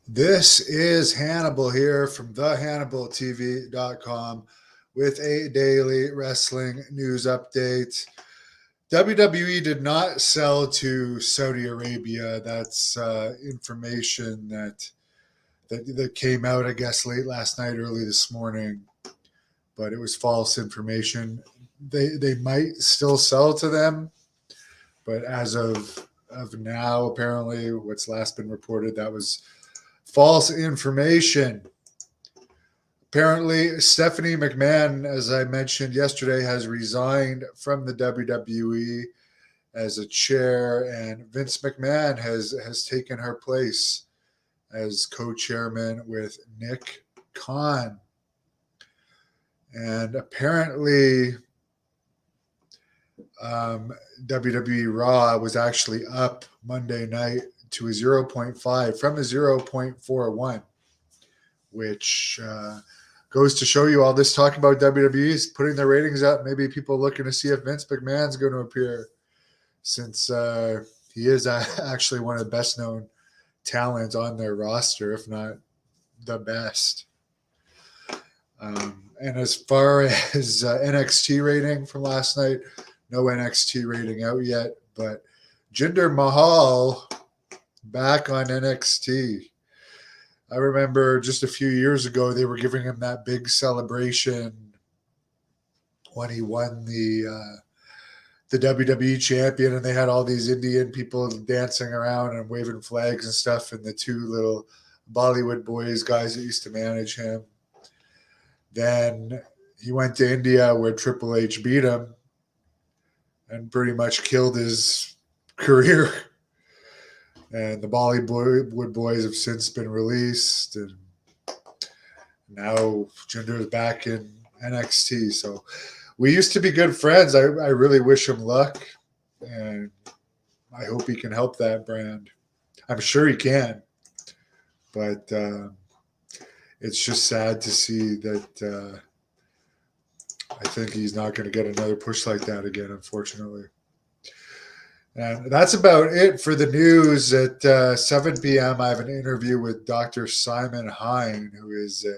This is Hannibal here from thehannibaltv.com with a daily wrestling news update. WWE did not sell to Saudi Arabia. That's information that came out, I guess, late last night, early this morning, but it was false information. They might still sell to them, but as of now, apparently, what's last been reported, that was false information. Apparently, Stephanie McMahon, as I mentioned yesterday, has resigned from the WWE as a chair, and Vince McMahon has taken her place as co-chairman with Nick Khan. And apparently, WWE Raw was actually up Monday night to a 0.5 from a 0.41, which goes to show you all this talk about WWE is putting their ratings up. Maybe people looking to see if Vince McMahon's going to appear, since he is actually one of the best known talents on their roster, if not the best. And as far as NXT rating from last night, no NXT rating out yet, but Jinder Mahal back on NXT. I remember just a few years ago they were giving him that big celebration when he won the WWE champion, and they had all these Indian people dancing around and waving flags and stuff, and the two little Bollywood boys, guys that used to manage him. Then he went to India where Triple H beat him and pretty much killed his career. And the Bollywood boys have since been released, and now Jinder is back in NXT. So we used to be good friends. I really wish him luck, and I hope he can help that brand. I'm sure he can, but it's just sad to see that I think he's not going to get another push like that again, unfortunately. And that's about it for the news. At 7 p.m., I have an interview with Dr. Simon Hine, who is a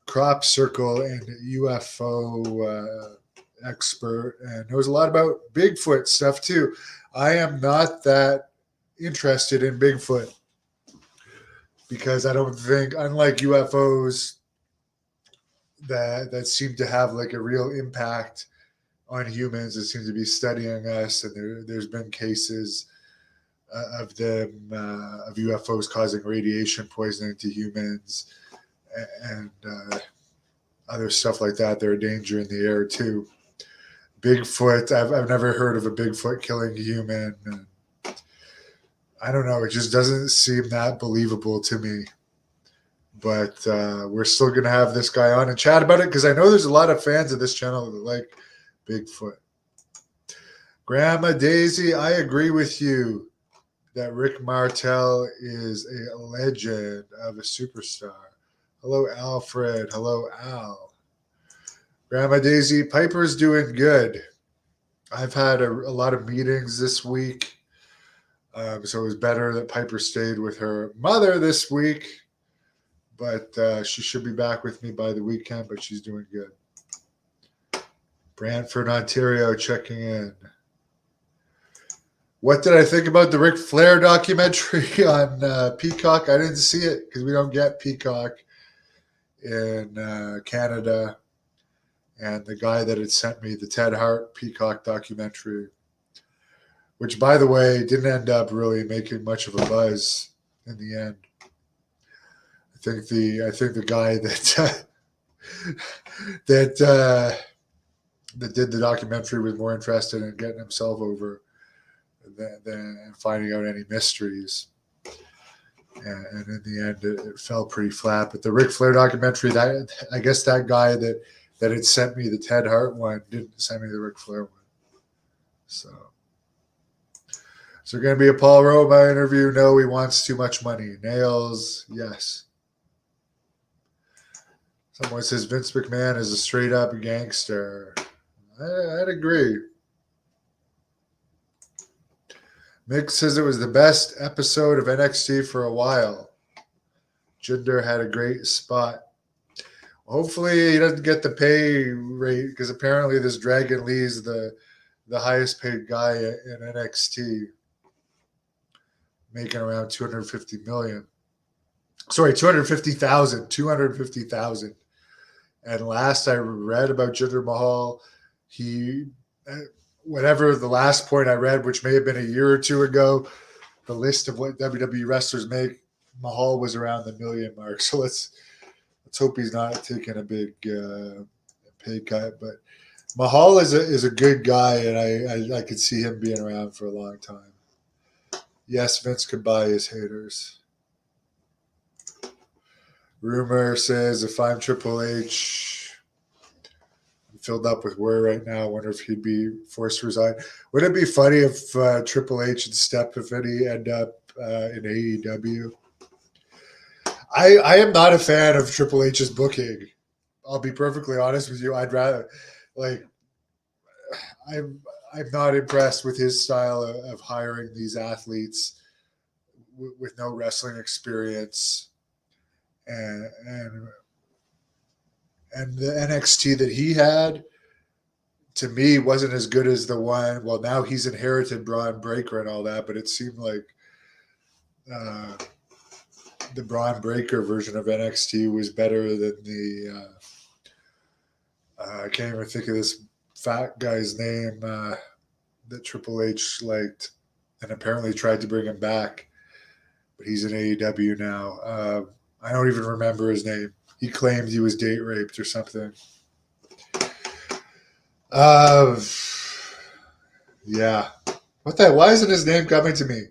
crop circle and UFO expert and knows a lot about Bigfoot stuff, too. I am not that interested in Bigfoot because I don't think, unlike UFOs that seem to have like a real impact on humans, that seem to be studying us, and there's been cases of them of UFOs causing radiation poisoning to humans and other stuff like that. There are danger in the air too. Bigfoot, I've never heard of a Bigfoot killing a human. And I don't know. It just doesn't seem that believable to me. But we're still going to have this guy on and chat about it because I know there's a lot of fans of this channel that like Bigfoot. Grandma Daisy, I agree with you that Rick Martel is a legend of a superstar. Hello, Alfred. Hello, Al. Grandma Daisy, Piper's doing good. I've had a lot of meetings this week, so it was better that Piper stayed with her mother this week, but she should be back with me by the weekend, but she's doing good. Brantford, Ontario, checking in. What did I think about the Ric Flair documentary on Peacock? I didn't see it because we don't get Peacock in Canada. And the guy that had sent me the Ted Hart Peacock documentary, which, by the way, didn't end up really making much of a buzz in the end. I think the guy that that did the documentary was more interested in getting himself over than finding out any mysteries. And in the end, it fell pretty flat. But the Ric Flair documentary, that I guess that guy that had sent me the Ted Hart one didn't send me the Ric Flair one. So going to be a Paul Roma interview? No, he wants too much money. Nails, yes. Someone says Vince McMahon is a straight up gangster. I'd agree. Mick says it was the best episode of NXT for a while. Jinder had a great spot. Hopefully he doesn't get the pay rate because apparently this Dragon Lee's the highest paid guy in NXT, making around 250 million. Sorry, 250,000. 250,000. And last I read about Jinder Mahal, he, whatever the last point I read, which may have been a year or two ago, the list of what WWE wrestlers make, Mahal was around the million mark. So let's hope he's not taking a big pay cut. But Mahal is a good guy, and I could see him being around for a long time. Yes, Vince could buy his haters. Rumor says if I'm Triple H, I'm filled up with worry right now. I wonder if he'd be forced to resign. Wouldn't it be funny if Triple H and Steph, if any, end up in AEW? I am not a fan of Triple H's booking. I'll be perfectly honest with you. I'd rather, I'm not impressed with his style of hiring these athletes with no wrestling experience. And the NXT that he had, to me, wasn't as good as the one. Well, now he's inherited Braun Breaker and all that, but it seemed like the Braun Breaker version of NXT was better than the. I can't even think of this fat guy's name that Triple H liked, and apparently tried to bring him back, but he's in AEW now. I don't even remember his name. He claimed he was date raped or something. Yeah. What the? Why isn't his name coming to me?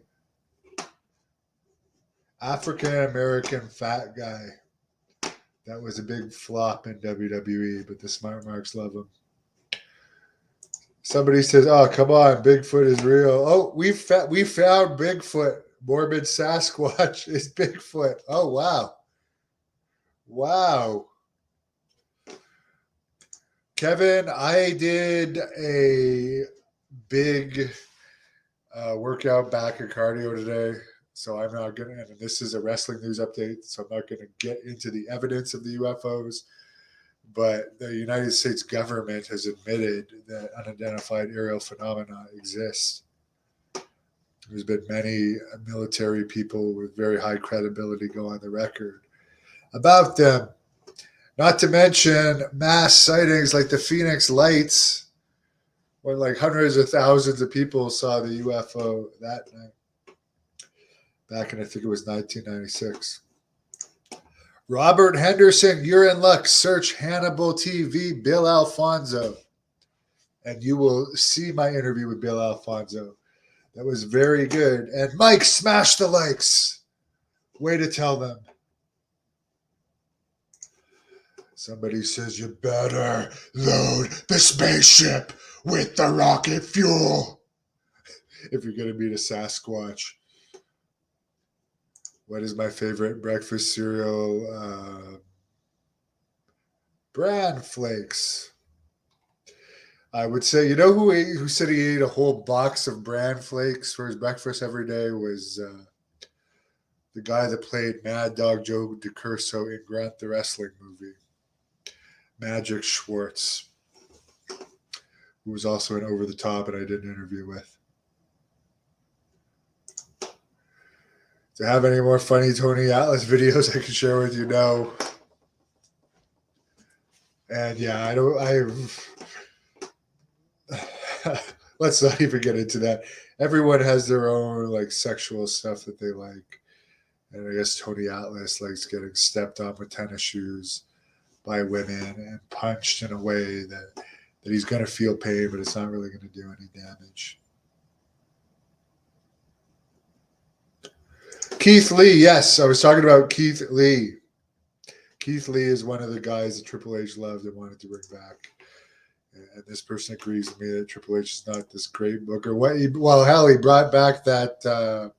African American fat guy. That was a big flop in WWE, but the smart marks love him. Somebody says, "Oh, come on, Bigfoot is real." Oh, we found Bigfoot. Morbid Sasquatch is Bigfoot. Oh, wow. Wow. Kevin, I did a big workout back in cardio today, so I'm not going to, and this is a wrestling news update, so I'm not going to get into the evidence of the UFOs, but the United States government has admitted that unidentified aerial phenomena exist. There's been many military people with very high credibility go on the record about them. Not to mention mass sightings like the Phoenix Lights, where like hundreds of thousands of people saw the UFO that night. Back in, I think it was 1996. Robert Henderson, you're in luck. Search Hannibal TV, Bill Alfonso, and you will see my interview with Bill Alfonso. That was very good. And Mike, smash the likes. Way to tell them. Somebody says you better load the spaceship with the rocket fuel if you're going to meet a Sasquatch. What is my favorite breakfast cereal? Bran Flakes. I would say, you know who said he ate a whole box of Bran Flakes for his breakfast every day was the guy that played Mad Dog Joe DiCurso in Grunt, the wrestling movie. Magic Schwartz, who was also in Over the Top, and I did an interview with. Do I have any more funny Tony Atlas videos I can share with you? No. And yeah, let's not even get into that. Everyone has their own like sexual stuff that they like. And I guess Tony Atlas likes getting stepped on with tennis shoes by women and punched in a way that he's going to feel pain, but it's not really going to do any damage. Keith Lee, yes, I was talking about Keith Lee. Keith Lee is one of the guys that Triple H loved and wanted to bring back. And this person agrees with me that Triple H is not this great booker. Well, hell, he brought back that the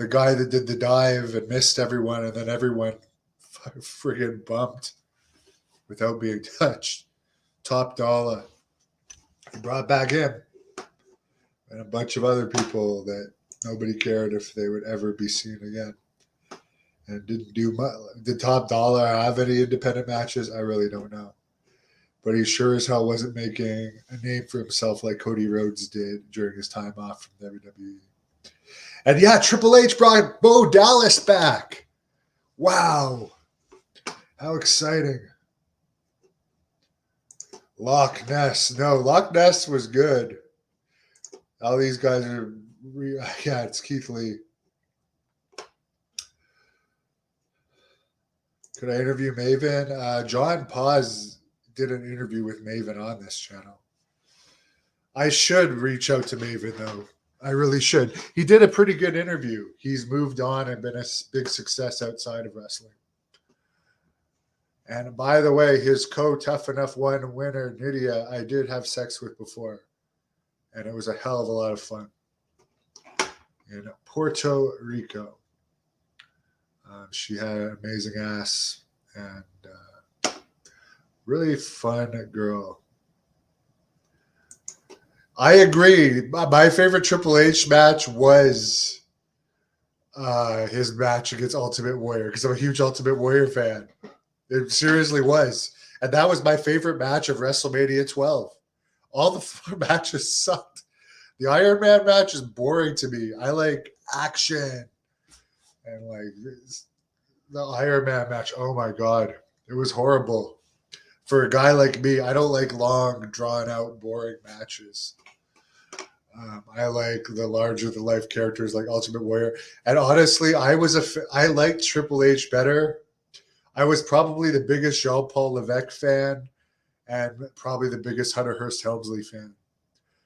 guy that did the dive and missed everyone, and then everyone friggin' bumped without being touched. Top Dollar. He brought back him and a bunch of other people that nobody cared if they would ever be seen again. and didn't do much. Did Top Dollar have any independent matches? I really don't know. But he sure as hell wasn't making a name for himself like Cody Rhodes did during his time off from WWE. And yeah, Triple H brought Bo Dallas back. Wow. How exciting. Loch Ness. No, Loch Ness was good. All these guys are, yeah, it's Keith Lee. Could I interview Maven? John Paz did an interview with Maven on this channel. I should reach out to Maven, though. I really should. He did a pretty good interview. He's moved on and been a big success outside of wrestling. And by the way, his Tough Enough 1 winner, Nydia, I did have sex with before. And it was a hell of a lot of fun. In Puerto Rico. She had an amazing ass and really fun girl. I agree. My favorite Triple H match was his match against Ultimate Warrior because I'm a huge Ultimate Warrior fan. It seriously was. And that was my favorite match of WrestleMania 12. All the four matches sucked. The Iron Man match is boring to me. I like action. And like the Iron Man match, oh my God, it was horrible. For a guy like me, I don't like long, drawn-out, boring matches. I like the larger-than-life characters like Ultimate Warrior. And honestly, I liked Triple H better. I was probably the biggest Jean-Paul Levesque fan and probably the biggest Hunter Hearst Helmsley fan.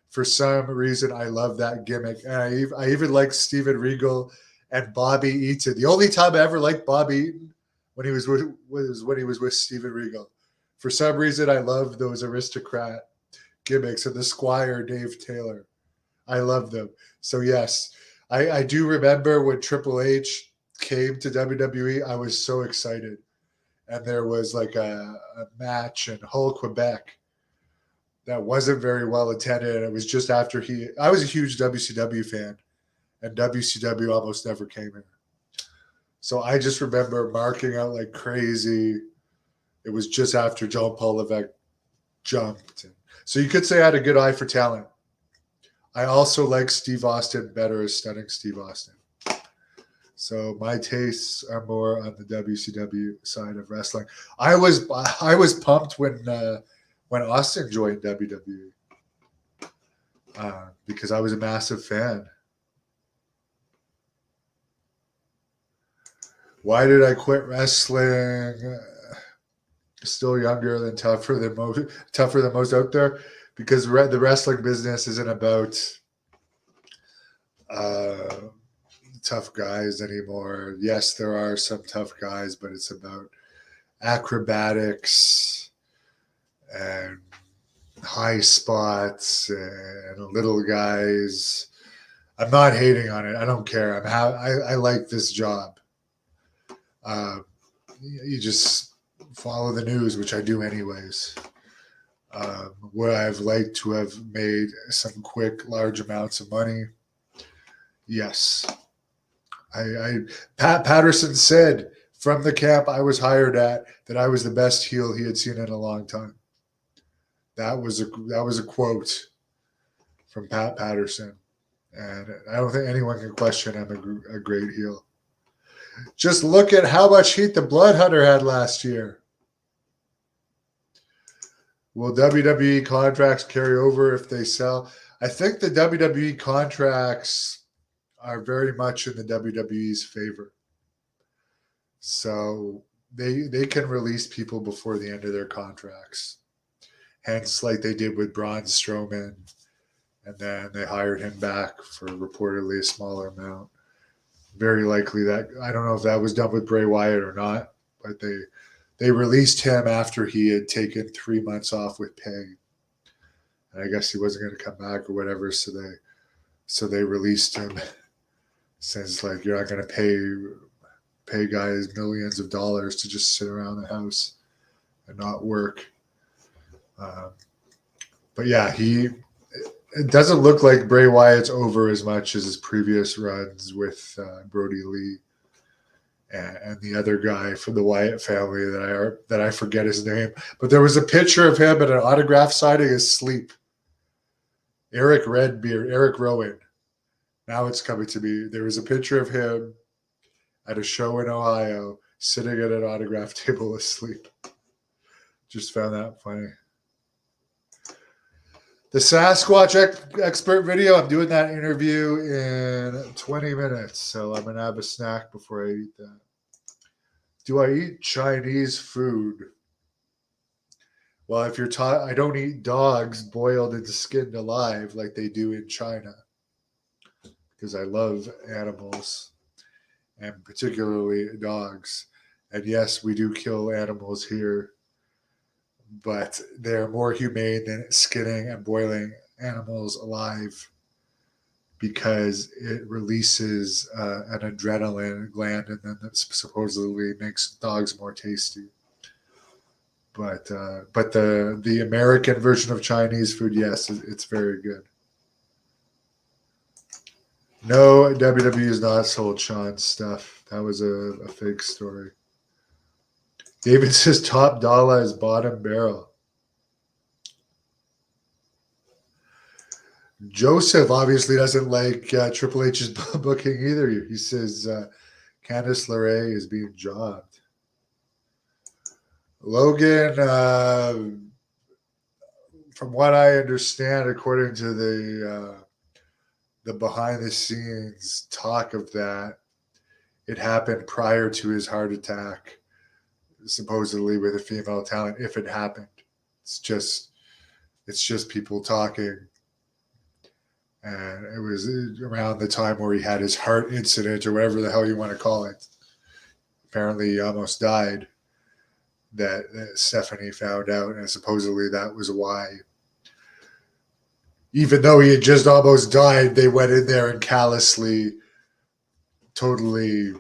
For some reason, I love that gimmick. And I even liked Steven Regal and Bobby Eaton. The only time I ever liked Bobby Eaton when he was with Steven Regal. For some reason, I loved those aristocrat gimmicks and the Squire Dave Taylor. I love them. So yes, I do remember when Triple H came to WWE, I was so excited. And there was like a match in Hull, Quebec that wasn't very well attended. And it was just after I was a huge WCW fan, and WCW almost never came here. So I just remember marking out like crazy. It was just after Jean-Paul Levesque jumped. So you could say I had a good eye for talent. I also like Steve Austin better as Stunning Steve Austin. So my tastes are more on the WCW side of wrestling. I was pumped when Austin joined WWE because I was a massive fan. Why did I quit wrestling? Still younger than tougher than most out there, because the wrestling business isn't about tough guys anymore. Yes, there are some tough guys, but it's about acrobatics and high spots and little guys. I'm not hating on it. I don't care. I like this job. You just follow the news, which I do anyways. Would I've liked to have made some quick, large amounts of money? Yes. Pat Patterson said from the camp I was hired at that I was the best heel he had seen in a long time. That was a quote from Pat Patterson, and I don't think anyone can question I'm a great heel. Just look at how much heat the Blood Hunter had last year. Will WWE contracts carry over if they sell? I think the WWE contracts are very much in the WWE's favor. So they can release people before the end of their contracts. Hence, like they did with Braun Strowman, and then they hired him back for reportedly a smaller amount. Very likely that, I don't know if that was done with Bray Wyatt or not, but they released him after he had taken 3 months off with pay. And I guess he wasn't going to come back or whatever, so they released him. Since like you're not going to pay guys millions of dollars to just sit around the house and not work. But yeah, it doesn't look like Bray Wyatt's over as much as his previous runs with Brody Lee and the other guy from the Wyatt family that I forget his name. But there was a picture of him at an autograph signing asleep. Eric Rowan. Now it's coming to me. There was a picture of him at a show in Ohio, sitting at an autograph table asleep. Just found that funny. The Sasquatch expert video, I'm doing that interview in 20 minutes, so I'm going to have a snack before I eat that. Do I eat Chinese food? Well, if you're taught, I don't eat dogs boiled and skinned alive like they do in China, because I love animals, and particularly dogs. And yes, we do kill animals here, but they're more humane than skinning and boiling animals alive, because it releases an adrenaline gland, and then that supposedly makes dogs more tasty. But the American version of Chinese food, yes, it's very good. No, WWE is not sold Sean's stuff. That was a fake story. David says top dollar is bottom barrel. Joseph obviously doesn't like Triple H's booking either. He says Candice LeRae is being jobbed. Logan, from what I understand, according to the behind the scenes talk of that, it happened prior to his heart attack, supposedly with a female talent. If it happened, it's just people talking. And it was around the time where he had his heart incident, or whatever the hell you want to call it. Apparently he almost died, that Stephanie found out, and supposedly that was why. Even though he had just almost died, they went in there and callously, totally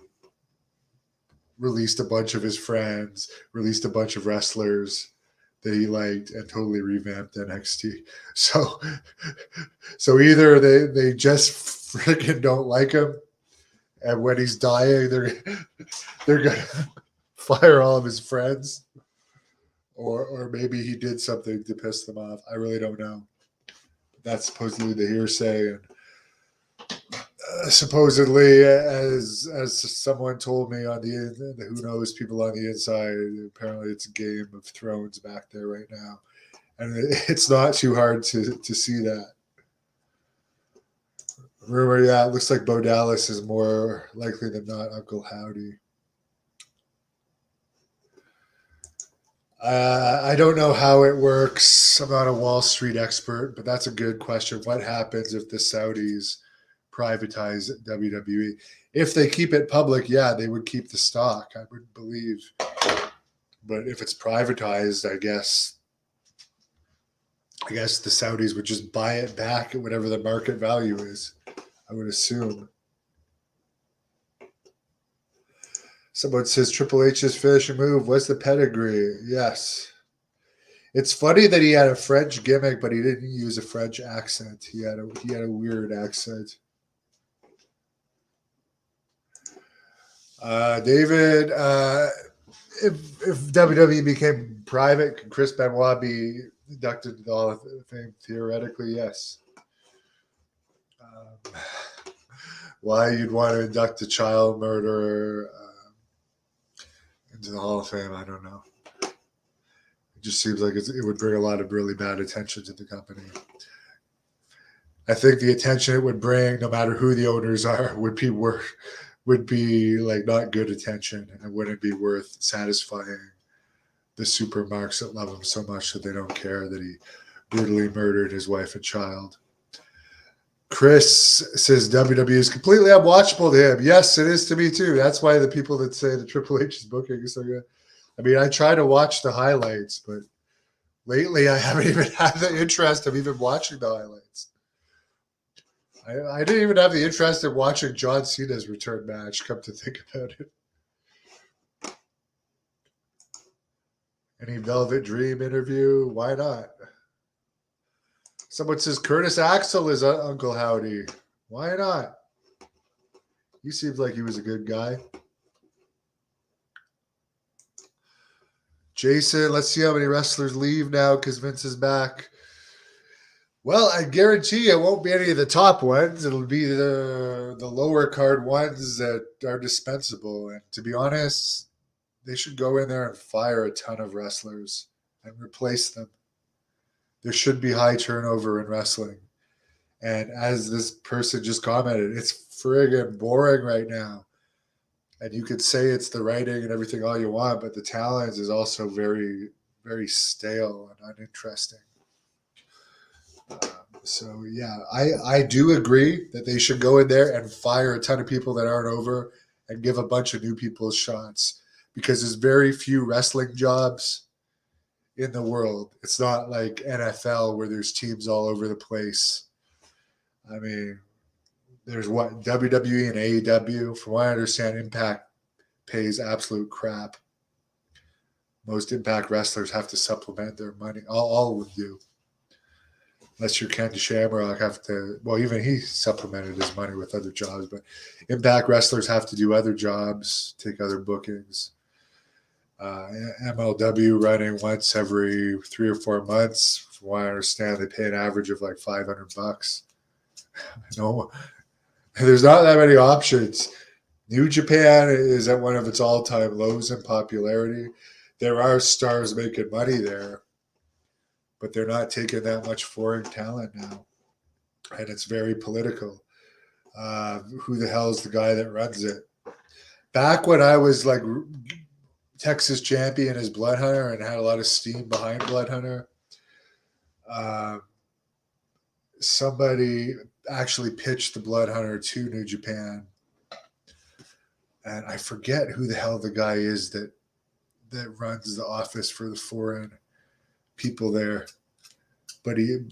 released a bunch of his friends, released a bunch of wrestlers that he liked, and totally revamped NXT. So either they just freaking don't like him, and when he's dying, they're gonna fire all of his friends, or maybe he did something to piss them off. I really don't know. That's supposedly the hearsay, and supposedly, as someone told me on the who knows people on the inside, apparently it's Game of Thrones back there right now, and it's not too hard to see that. Rumor, yeah, it looks like Bo Dallas is more likely than not Uncle Howdy. I don't know how it works. I'm not a Wall Street expert, but that's a good question. What happens if the Saudis privatize WWE? If they keep it public, yeah, they would keep the stock, I would believe. But if it's privatized, I guess the Saudis would just buy it back at whatever the market value is, I would assume. Someone says Triple H's finishing move was the pedigree. Yes. It's funny that he had a French gimmick, but he didn't use a French accent. He had a weird accent. David, if WWE became private, could Chris Benoit be inducted to the Hall of Fame? Theoretically, yes. Why you'd want to induct a child murderer into the Hall of Fame, I don't know. It just seems like it would bring a lot of really bad attention to the company. I think the attention it would bring, no matter who the owners are, would be like not good attention, and it wouldn't be worth satisfying the supermarks that love him so much that they don't care that he brutally murdered his wife and child. Chris says WWE is completely unwatchable to him. Yes, it is to me too. That's why the people that say the Triple H's booking is so good. I mean, I try to watch the highlights, but lately I haven't even had the interest of even watching the highlights. I didn't even have the interest in watching John Cena's return match, come to think about it. Any Velvet Dream interview? Why not? Someone says Curtis Axel is Uncle Howdy. Why not? He seems like he was a good guy. Jason, let's see how many wrestlers leave now because Vince is back. Well, I guarantee it won't be any of the top ones. It'll be the lower card ones that are dispensable. And to be honest, they should go in there and fire a ton of wrestlers and replace them. There should be high turnover in wrestling. And as this person just commented, it's friggin' boring right now. And you could say it's the writing and everything all you want, but the talent is also very, very stale and uninteresting. So yeah, I do agree that they should go in there and fire a ton of people that aren't over and give a bunch of new people shots, because there's very few wrestling jobs in the world. It's not like NFL where there's teams all over the place. I mean, there's what, WWE and AEW. From what I understand, Impact pays absolute crap. Most Impact wrestlers have to supplement their money. All of them do. Unless you're Ken Shamrock, have to. Well, even he supplemented his money with other jobs. But Impact wrestlers have to do other jobs, take other bookings. MLW running once every 3 or 4 months. From what I understand, they pay an average of like $500. No, there's not that many options. New Japan is at one of its all-time lows in popularity. There are stars making money there, but they're not taking that much foreign talent now. And it's very political. Who the hell is the guy that runs it? Back when I was like Texas champion as Blood Hunter and had a lot of steam behind Blood Hunter, somebody actually pitched the Blood Hunter to New Japan. And I forget who the hell the guy is that runs the office for the foreign people there. But he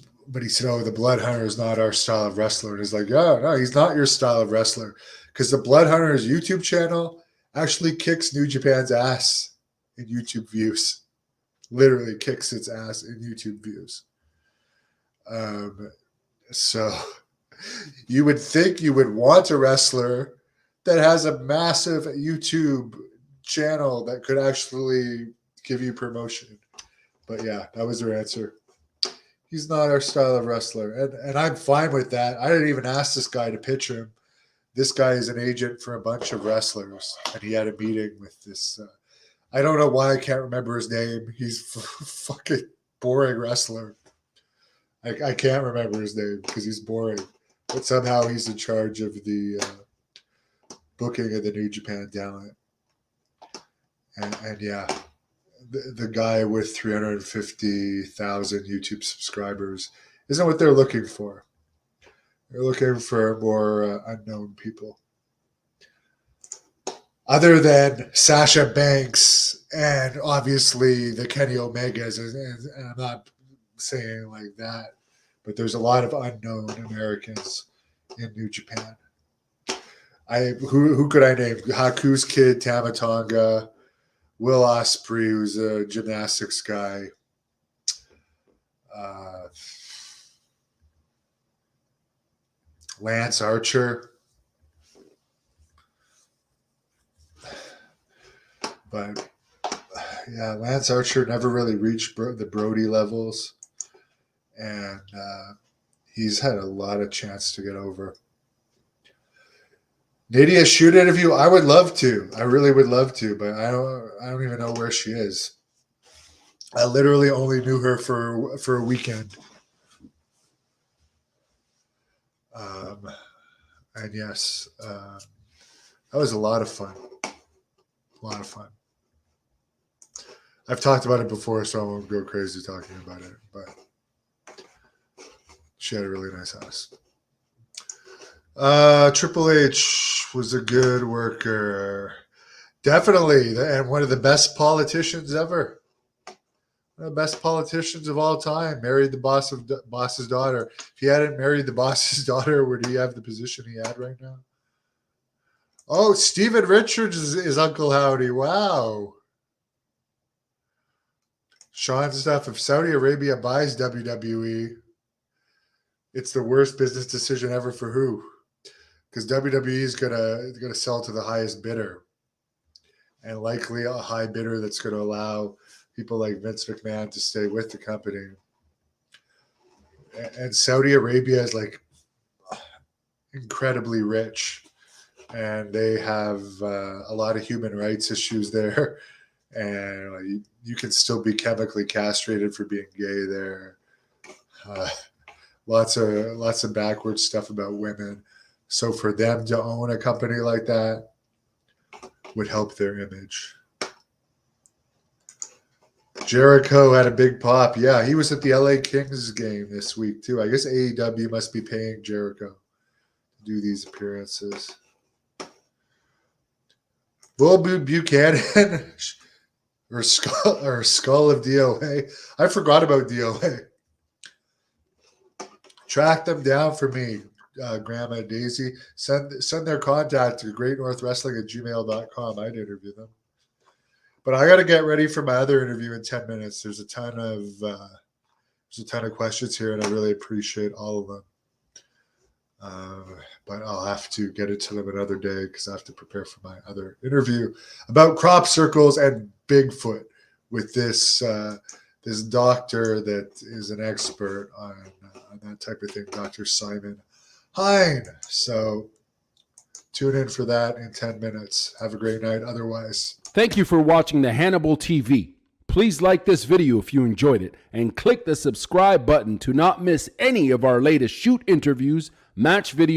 said, "Oh, the Blood Hunter is not our style of wrestler." And he's like, "Yeah, no, he's not your style of wrestler." Because the Blood Hunter's YouTube channel actually kicks New Japan's ass in YouTube views. Literally kicks its ass in YouTube views. So you would think you would want a wrestler that has a massive YouTube channel that could actually give you promotion. But yeah, that was their answer. He's not our style of wrestler. And I'm fine with that. I didn't even ask this guy to pitch him. This guy is an agent for a bunch of wrestlers. And he had a meeting with this. I don't know why I can't remember his name. He's fucking boring wrestler. I can't remember his name because he's boring. But somehow he's in charge of the booking of the New Japan talent. And yeah, the guy with 350,000 YouTube subscribers isn't what they're looking for. They're looking for more unknown people. Other than Sasha Banks and obviously the Kenny Omegas, and I'm not saying like that, but there's a lot of unknown Americans in New Japan. Who could I name? Haku's kid, Tama Tonga, Will Ospreay, who's a gymnastics guy. Lance Archer. But yeah, Lance Archer never really reached the Brody levels. And he's had a lot of chance to get over. Nadia shoot interview. I would love to. I really would love to, but I don't even know where she is. I literally only knew her for a weekend. And yes, that was a lot of fun. A lot of fun. I've talked about it before, so I won't go crazy talking about it, but she had a really nice house. Triple H was a good worker. Definitely, and one of the best politicians ever. One of the best politicians of all time. Married the boss's daughter. If he hadn't married the boss's daughter, would he have the position he had right now? Oh, Steven Richards is Uncle Howdy. Wow. Sean stuff. If Saudi Arabia buys WWE, it's the worst business decision ever for who? Because WWE is gonna sell to the highest bidder, and likely a high bidder that's going to allow people like Vince McMahon to stay with the company. And Saudi Arabia is like incredibly rich, and they have a lot of human rights issues there. And you can still be chemically castrated for being gay there. Lots of backward stuff about women. So for them to own a company like that would help their image. Jericho had a big pop. Yeah, he was at the LA Kings game this week too. I guess AEW must be paying Jericho to do these appearances. Bull Buchanan or Skull of DOA. I forgot about DOA. Track them down for me, Grandma Daisy. Send their contact to greatnorthwrestling@gmail.com. I'd interview them. But I got to get ready for my other interview in 10 minutes. There's a ton of questions here, and I really appreciate all of them. But I'll have to get into them another day because I have to prepare for my other interview about crop circles and Bigfoot with this this doctor that is an expert on that type of thing, Dr. Simon Hine. So tune in for that in 10 minutes. Have a great night otherwise. Thank you for watching the Hannibal TV. Please like this video if you enjoyed it and click the subscribe button to not miss any of our latest shoot interviews, match videos,